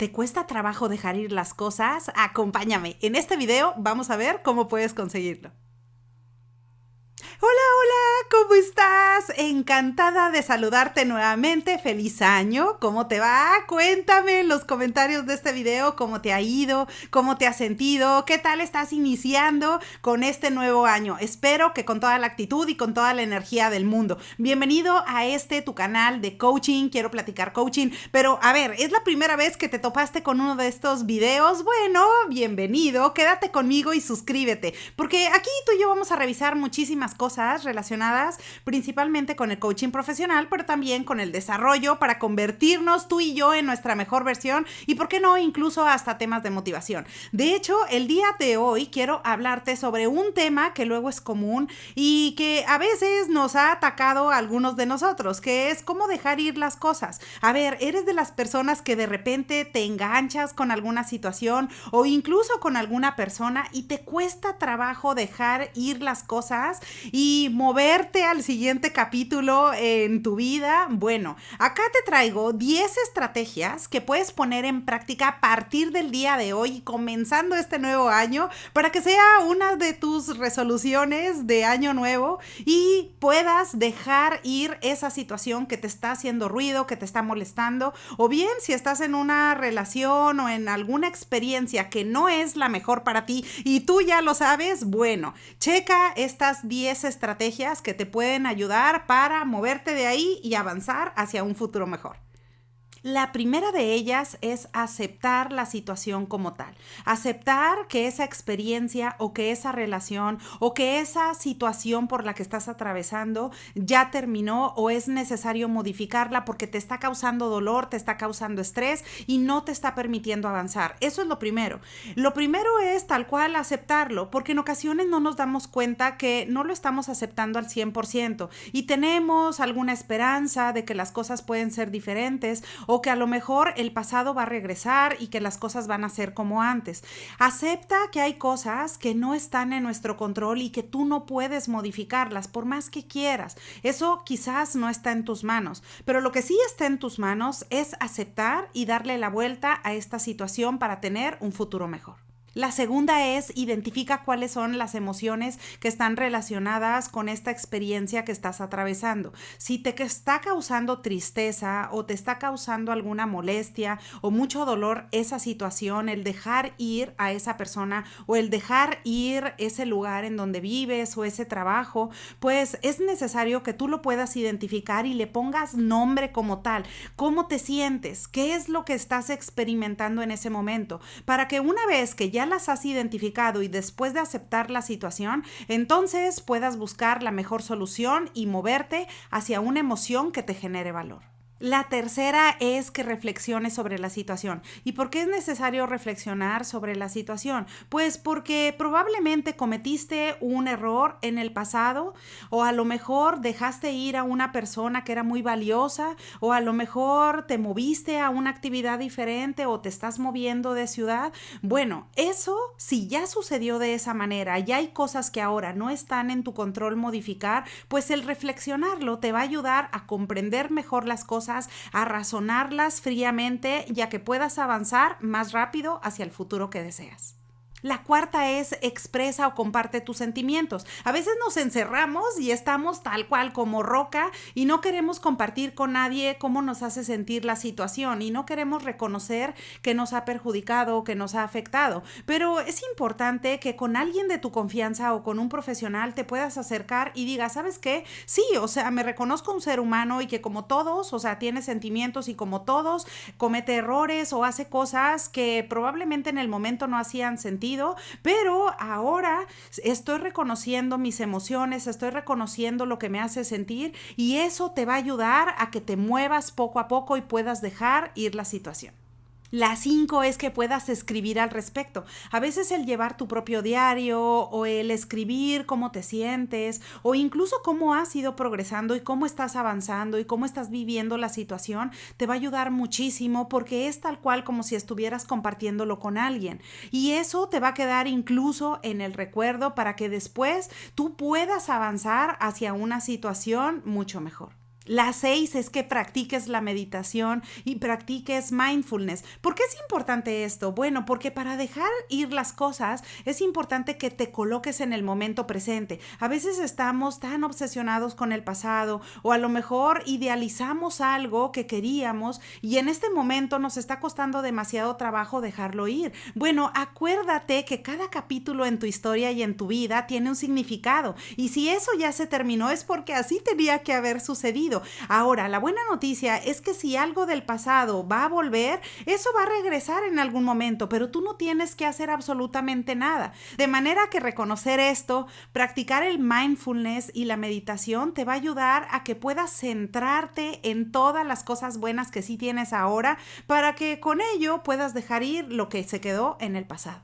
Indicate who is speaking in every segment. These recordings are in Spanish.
Speaker 1: ¿Te cuesta trabajo dejar ir las cosas? Acompáñame. En este video vamos a ver cómo puedes conseguirlo. Hola, hola, ¿cómo estás? Encantada de saludarte nuevamente. ¡Feliz año! ¿Cómo te va? Cuéntame en los comentarios de este video cómo te ha ido, cómo te has sentido, qué tal estás iniciando con este nuevo año. Espero que con toda la actitud y con toda la energía del mundo. Bienvenido a tu canal de coaching. Quiero platicar coaching, pero a ver, ¿es la primera vez que te topaste con uno de estos videos? Bueno, bienvenido. Quédate conmigo y suscríbete, porque aquí tú y yo vamos a revisar muchísimas cosas relacionadas principalmente con el coaching profesional, pero también con el desarrollo para convertirnos tú y yo en nuestra mejor versión y, ¿por qué no?, incluso hasta temas de motivación. De hecho, el día de hoy quiero hablarte sobre un tema que luego es común y que a veces nos ha atacado a algunos de nosotros, que es cómo dejar ir las cosas. A ver, ¿eres de las personas que de repente te enganchas con alguna situación o incluso con alguna persona y te cuesta trabajo dejar ir las cosas y moverte al siguiente capítulo en tu vida? Bueno, acá te traigo 10 estrategias que puedes poner en práctica a partir del día de hoy, comenzando este nuevo año, para que sea una de tus resoluciones de año nuevo y puedas dejar ir esa situación que te está haciendo ruido, que te está molestando, o bien si estás en una relación o en alguna experiencia que no es la mejor para ti y tú ya lo sabes. Bueno, checa estas 10 estrategias que te pueden ayudar para moverte de ahí y avanzar hacia un futuro mejor. La primera de ellas es aceptar la situación como tal. Aceptar que esa experiencia o que esa relación o que esa situación por la que estás atravesando ya terminó o es necesario modificarla porque te está causando dolor, te está causando estrés y no te está permitiendo avanzar. Eso es lo primero. Lo primero es tal cual aceptarlo, porque en ocasiones no nos damos cuenta que no lo estamos aceptando al 100% y tenemos alguna esperanza de que las cosas pueden ser diferentes o que a lo mejor el pasado va a regresar y que las cosas van a ser como antes. Acepta que hay cosas que no están en nuestro control y que tú no puedes modificarlas por más que quieras. Eso quizás no está en tus manos, pero lo que sí está en tus manos es aceptar y darle la vuelta a esta situación para tener un futuro mejor. La segunda es identifica cuáles son las emociones que están relacionadas con esta experiencia que estás atravesando. Si te está causando tristeza o te está causando alguna molestia o mucho dolor esa situación, el dejar ir a esa persona o el dejar ir ese lugar en donde vives o ese trabajo, pues es necesario que tú lo puedas identificar y le pongas nombre como tal. ¿Cómo te sientes? ¿Qué es lo que estás experimentando en ese momento? Para que una vez que ya las has identificado y después de aceptar la situación, entonces puedas buscar la mejor solución y moverte hacia una emoción que te genere valor. La tercera es que reflexiones sobre la situación. ¿Y por qué es necesario reflexionar sobre la situación? Pues porque probablemente cometiste un error en el pasado, o a lo mejor dejaste ir a una persona que era muy valiosa, o a lo mejor te moviste a una actividad diferente o te estás moviendo de ciudad. Bueno, eso, si ya sucedió de esa manera y hay cosas que ahora no están en tu control modificar, pues el reflexionarlo te va a ayudar a comprender mejor las cosas, a razonarlas fríamente, ya que puedas avanzar más rápido hacia el futuro que deseas. La cuarta es expresa o comparte tus sentimientos. A veces nos encerramos y estamos tal cual como roca y no queremos compartir con nadie cómo nos hace sentir la situación y no queremos reconocer que nos ha perjudicado o que nos ha afectado. Pero es importante que con alguien de tu confianza o con un profesional te puedas acercar y digas, ¿sabes qué? Sí, o sea, me reconozco un ser humano y que como todos, o sea, tiene sentimientos y como todos comete errores o hace cosas que probablemente en el momento no hacían sentido, pero ahora estoy reconociendo mis emociones, estoy reconociendo lo que me hace sentir y eso te va a ayudar a que te muevas poco a poco y puedas dejar ir la situación. La 5 es que puedas escribir al respecto. A veces el llevar tu propio diario o el escribir cómo te sientes o incluso cómo has ido progresando y cómo estás avanzando y cómo estás viviendo la situación te va a ayudar muchísimo, porque es tal cual como si estuvieras compartiéndolo con alguien y eso te va a quedar incluso en el recuerdo para que después tú puedas avanzar hacia una situación mucho mejor. La 6 es que practiques la meditación y practiques mindfulness. ¿Por qué es importante esto? Bueno, porque para dejar ir las cosas es importante que te coloques en el momento presente. A veces estamos tan obsesionados con el pasado o a lo mejor idealizamos algo que queríamos y en este momento nos está costando demasiado trabajo dejarlo ir. Bueno, acuérdate que cada capítulo en tu historia y en tu vida tiene un significado y si eso ya se terminó es porque así tenía que haber sucedido. Ahora, la buena noticia es que si algo del pasado va a volver, eso va a regresar en algún momento, pero tú no tienes que hacer absolutamente nada. De manera que reconocer esto, practicar el mindfulness y la meditación te va a ayudar a que puedas centrarte en todas las cosas buenas que sí tienes ahora para que con ello puedas dejar ir lo que se quedó en el pasado.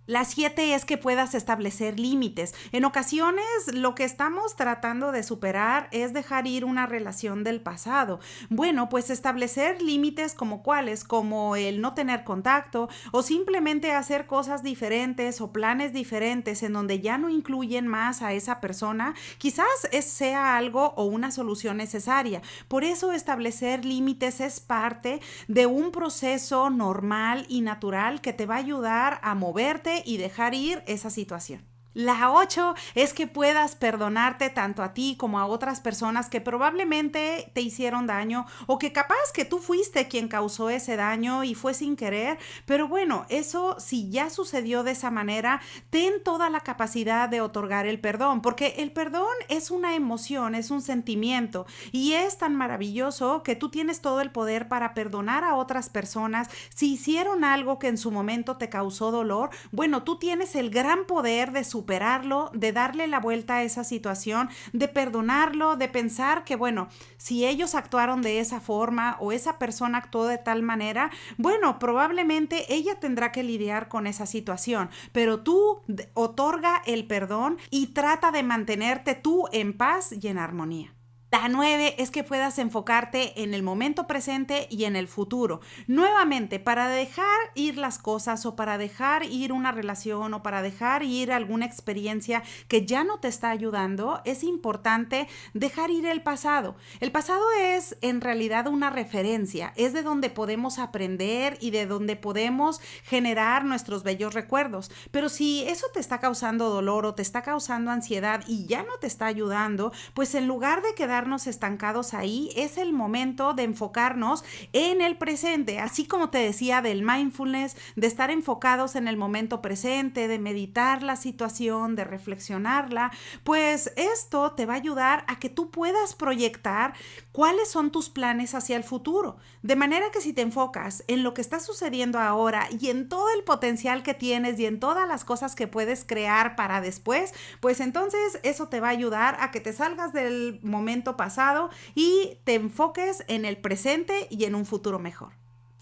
Speaker 1: La 7 es que puedas establecer límites. En ocasiones lo que estamos tratando de superar es dejar ir una relación del pasado. Bueno, pues establecer límites como cuáles, como el no tener contacto o simplemente hacer cosas diferentes o planes diferentes en donde ya no incluyen más a esa persona, quizás sea algo o una solución necesaria. Por eso establecer límites es parte de un proceso normal y natural que te va a ayudar a moverte y dejar ir esa situación. La 8 es que puedas perdonarte tanto a ti como a otras personas que probablemente te hicieron daño o que capaz que tú fuiste quien causó ese daño y fue sin querer, pero bueno, eso si ya sucedió de esa manera, ten toda la capacidad de otorgar el perdón, porque el perdón es una emoción, es un sentimiento y es tan maravilloso que tú tienes todo el poder para perdonar a otras personas si hicieron algo que en su momento te causó dolor. Bueno, tú tienes el gran poder de superarlo, de darle la vuelta a esa situación, de perdonarlo, de pensar que, bueno, si ellos actuaron de esa forma o esa persona actuó de tal manera, bueno, probablemente ella tendrá que lidiar con esa situación, pero tú otorga el perdón y trata de mantenerte tú en paz y en armonía. La 9 es que puedas enfocarte en el momento presente y en el futuro. Nuevamente, para dejar ir las cosas o para dejar ir una relación o para dejar ir alguna experiencia que ya no te está ayudando, es importante dejar ir el pasado. El pasado es en realidad una referencia, es de donde podemos aprender y de donde podemos generar nuestros bellos recuerdos. Pero si eso te está causando dolor o te está causando ansiedad y ya no te está ayudando, pues en lugar de quedarnos estancados ahí, es el momento de enfocarnos en el presente, así como te decía del mindfulness, de estar enfocados en el momento presente, de meditar la situación, de reflexionarla, pues esto te va a ayudar a que tú puedas proyectar cuáles son tus planes hacia el futuro, de manera que si te enfocas en lo que está sucediendo ahora y en todo el potencial que tienes y en todas las cosas que puedes crear para después, pues entonces eso te va a ayudar a que te salgas del momento pasado y te enfoques en el presente y en un futuro mejor.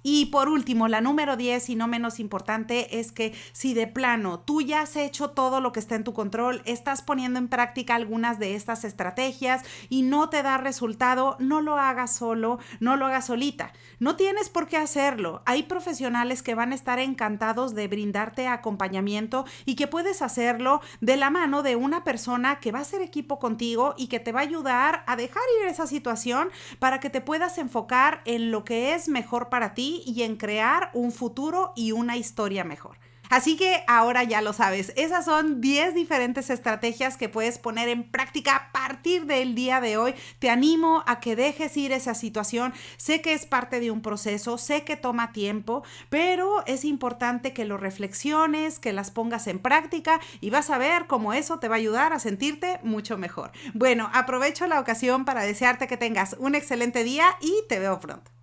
Speaker 1: Y por último, la número 10 y no menos importante es que si de plano tú ya has hecho todo lo que está en tu control, estás poniendo en práctica algunas de estas estrategias y no te da resultado, no lo hagas solo, no lo hagas solita. No tienes por qué hacerlo. Hay profesionales que van a estar encantados de brindarte acompañamiento y que puedes hacerlo de la mano de una persona que va a hacer equipo contigo y que te va a ayudar a dejar ir esa situación para que te puedas enfocar en lo que es mejor para ti y en crear un futuro y una historia mejor. Así que ahora ya lo sabes, esas son 10 diferentes estrategias que puedes poner en práctica a partir del día de hoy. Te animo a que dejes ir esa situación. Sé que es parte de un proceso, sé que toma tiempo, pero es importante que lo reflexiones, que las pongas en práctica y vas a ver cómo eso te va a ayudar a sentirte mucho mejor. Bueno, aprovecho la ocasión para desearte que tengas un excelente día y te veo pronto.